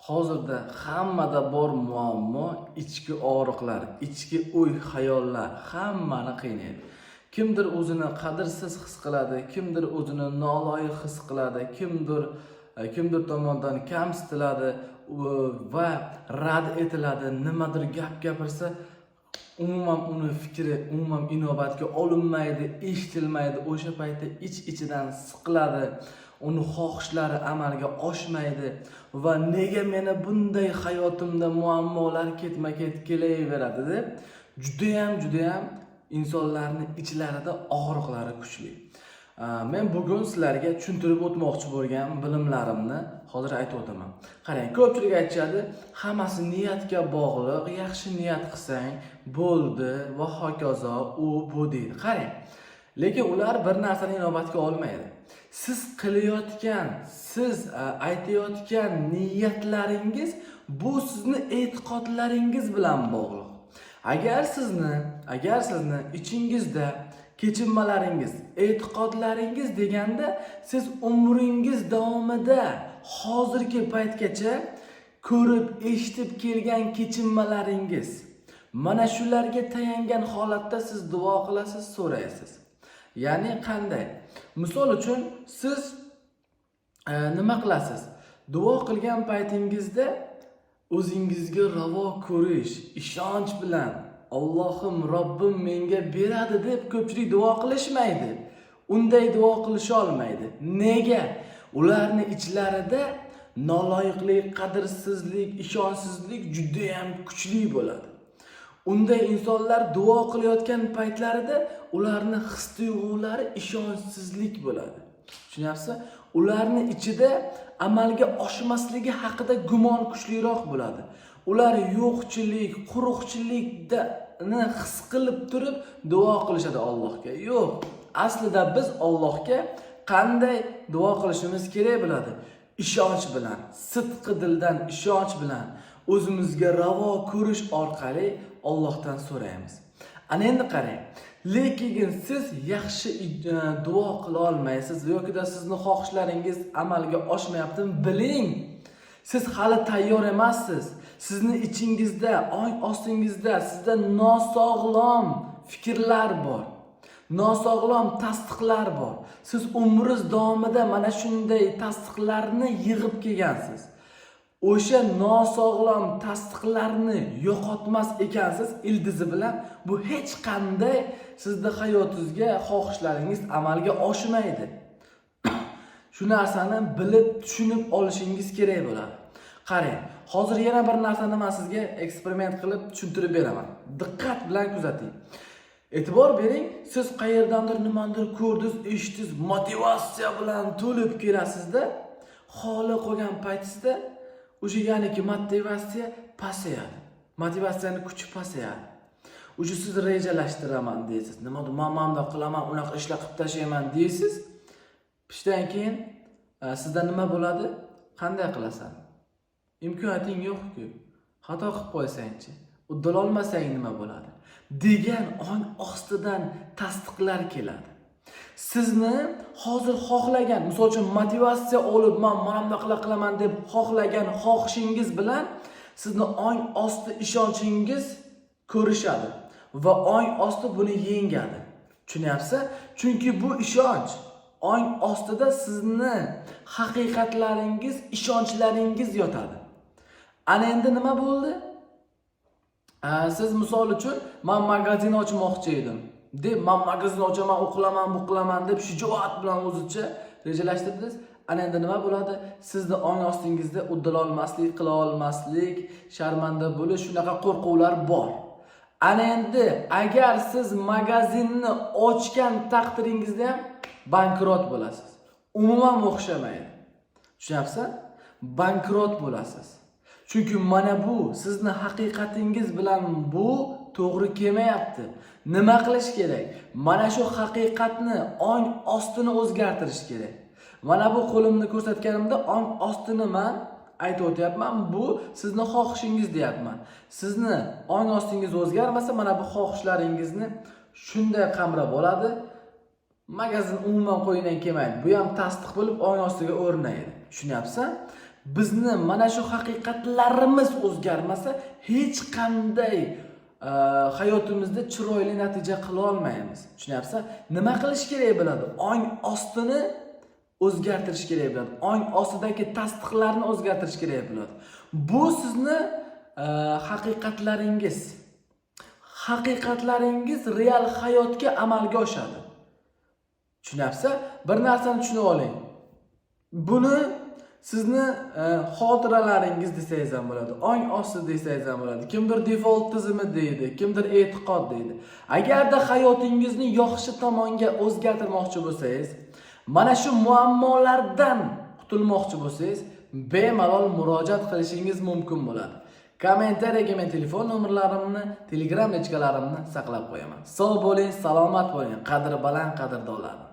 Hozirda hammada bor muammo ichki og'riqlar, ichki o'y, xayollar hammani qiynaydi. Kimdir o'zini qadrsiz his qiladi, kimdir o'zini noloyiq his qiladi, kimdir tomonidan kamsitiladi va rad etiladi. Nimadir gap gapirsa, umuman uni fikri umuman inobatga olinmaydi, eshitilmaydi. O'sha paytda ichidan siqiladi. Uni xohishlari amalga oshmaydi va nega meni bunday hayotimda muammolar ketma-ket kelaveradi deb juda ham insonlarning ichlarida og'riqlari kuchli. Men bugun sizlarga tushuntirib o'tmoqchi bo'lgan bilimlarimni hozir aytib o'taman. Qarang, ko'pchilik aytadi, hammasi niyatga bog'liq, yaxshi niyat qilsang bo'ldi va hokazo u bu deydi. Qarang, lekin ular bir narsani inobatga olmaydi. Siz qilayotgan, siz aytayotgan niyatlaringiz bu sizni e'tiqodlaringiz bilan bog'liq. Agar sizni ichingizda kechinmalaringiz, e'tiqodlaringiz deganda siz umringiz davomida hozirgi paytgacha ko'rib, eshitib kelgan kechinmalaringiz, mana shularga tayangan holatda siz duo qilasiz, so'raysiz. Ya'ni qanday? Misol uchun siz nima qilasiz? Duo qilgan paytingizda o'zingizga ravo ko'rish, ishonch bilan Allohim, Robbim menga beradi deb ko'pchilik duo qilishmaydi. Unday duo qilisha olmaydi. Nega? Ularni ichlarida noloyiqlik, qadrsizlik, ishonchsizlik juda ham kuchli bo'ladi. Unday insonlar duo qilayotgan paytlarida ularni his-tuyg'ulari ishonchsizlik bo'ladi. Tushunyapsizmi? Ularni ichida amalga oshmasligi haqida gumon kuchliroq bo'ladi. Ular yo'qchilik, quruqchilikni his qilib turib duo qilishadi Allohga. Yo'q, aslida biz Allohga qanday duo qilishimiz kerak bo'ladi? Ishonch bilan, sidqi dildan ishonch bilan o'zimizga ravo ko'rish orqali Allohdan so'raymiz. Ana endi qarang, lekin siz yaxshi duo qila olmaysiz yoki sizni xohishlaringiz amalga oshmayaptimi? Biling, siz hali tayyor emassiz. Sizni ichingizda, ong ostingizda sizda nosog'lom fikrlar bor. Nosog'lom tasdiqlar bor. Siz umringiz davomida mana shunday tasdiqlarni yig'ib kelgansiz. O'sha nosog'lom tasdiqlarni yo'qotmas ekansiz ildizi bilan, bu hech qanday sizning hayotingizga xohishlaringiz amalga oshmaydi. Shu narsani bilib, tushunib olishingiz kerak bo'ladi. Qarang, hozir yana bir narsani men sizga eksperiment qilib tushuntirib beraman. Diqqat bilan kuzating. E'tibor bering, siz qayerdandir nimadir ko'rdingiz, eshitdingiz, motivatsiya bilan to'lib kelasizda, xoli qolgan paytingizda o'sha ya'niki motivatsiya pasayadi. Motivatsiyaning kuchi pasayadi. O'sha siz rejalashtiraman deysiz. Nimadir mamamda qilaman, unaqa ishlar qilib tashlayman deysiz. Pishdan keyin sizda nima bo'ladi? Qanday qilasan? Imkoniyating yo'q-ku. Xato qilib qo'ysangchi, uddala olmasang nima bo'ladi? Degan ong ostidan tasdiqlar keladi. Sizni hozir xohlagan, misol uchun motivatsiya olib, men mana bunday qilaman deb xohlagan xohishingiz bilan sizni ong osti ishonchingiz ko'rishadi va ong osti buni yengadi. Tushunyapsiz? Chunki bu ishonch ong ostida sizni haqiqatlaringiz, ishonchlaringiz yotadi. Ana endi nima bo'ldi? Siz misol uchun men magazin ochmoqchi edim deb, men magazin ochaman, u qilaman, bu qilaman deb shijoat bilan o'zicha rejalashtirdingiz. Ana endi nima bo'ladi? Sizni ong ostingizda uddala olmaslik, qila olmaslik, sharmanda bo'lish, shunaqa qo'rquvlar bor. Ana endi agar siz magazinni ochgan taqdiringizda ham bankrot bo'lasiz. Umuman o'xshamaydi. Tushunyapsiz? Bankrot bo'lasiz. Chunki mana bu sizni haqiqatingiz bilan bu to'g'ri kelmayapti. Nima qilish kerak? Mana shu haqiqatni, ong ostini o'zgartirish kerak. Mana bu qo'limni ko'rsatganimda ong ostini men aytib o'tyapman. Bu sizni xohishingiz deyapman. Sizni ong ostingiz o'zgarmasa, mana bu xohishlaringizni shunday qamrab oladi. Magazin umuman qo'yingdan kelmaydi. Bu ham tasdiq bo'lib ong ostiga o'rnaydi. Tushunyapsan? bizni mana shu haqiqatlarimiz o'zgarmasa, hech qanday hayotimizda chiroyli natija qila olmaymiz. Tushunyapsiz? Nima qilish kerak bo'ladi? Ong ostini o'zgartirish kerak bo'ladi. Ong ostidagi tasdiqlarni o'zgartirish kerak bo'ladi. Bu sizni haqiqatlaringiz. Haqiqatlaringiz real hayotga amalga oshadi. Tushunyapsiz? Bir narsani tushunib oling. Buni sizni xotiralaringiz desangiz ham bo'ladi, ong osti desangiz ham bo'ladi. Kimdir default tizimi deydi, kimdir e'tiqod deydi. Agarda hayotingizni yaxshi tomonga o'zgartirmoqchi bo'lsangiz, mana shu muammolardan qutulmoqchi bo'lsangiz, bemalol murojaat qilishingiz mumkin bo'ladi. Kommentariyaga men telefon nomerlarimni, Telegram echkalarimni saqlab qo'yaman. Sog' bo'ling, salomat bo'ling, qadri baland qadrdonlarim.